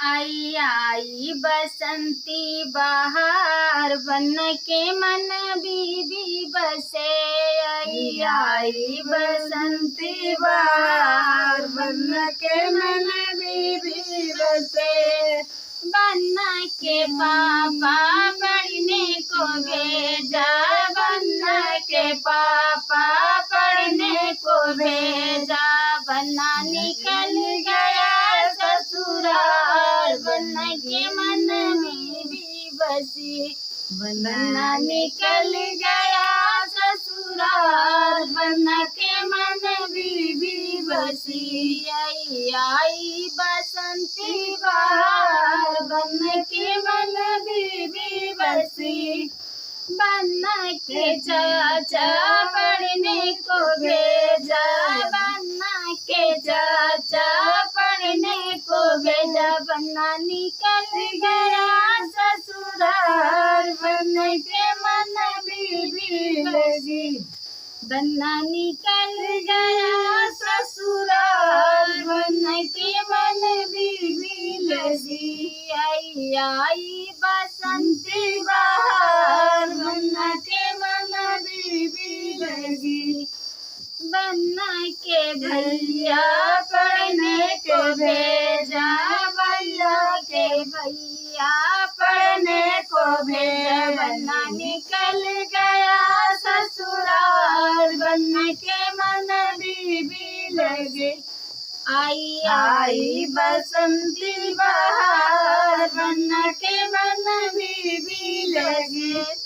आई आई बसंती बहार बन के मन बीबी बसे। आई आई बसंती बहार बन के मन बीबी बसे। बन्ना के पापा पढ़ने को भेजा, बन्ना के पापा पढ़ने को भेजा। बन्ना निकल गया ससुराल बन के मन बीबी बसी। बन्ना निकल गया ससुराल बन के मन बीबी बसी। आई आई बसंती बहार बन के मन बीबी बसी। बन्ना के चाचा पढ़ने को भेजा, बन्ना के चाचा पढ़ने को भेजा। बन्ना निकल गया ससुराल बन के मन बीबी बसी। बन्ना निकल गया ससुराल बन के मन बीबी बसी। आई आई बसंती बहार बन के मन बीबी बसी। बन्ना के भैया पढ़ने को भेजा, बन्ना के भैया पढ़ने को भेजा। बन्ना निकल गया ससुराल बन के मन बीबी लगे। आई आई बसंती बहार बन के मन बीबी लगे।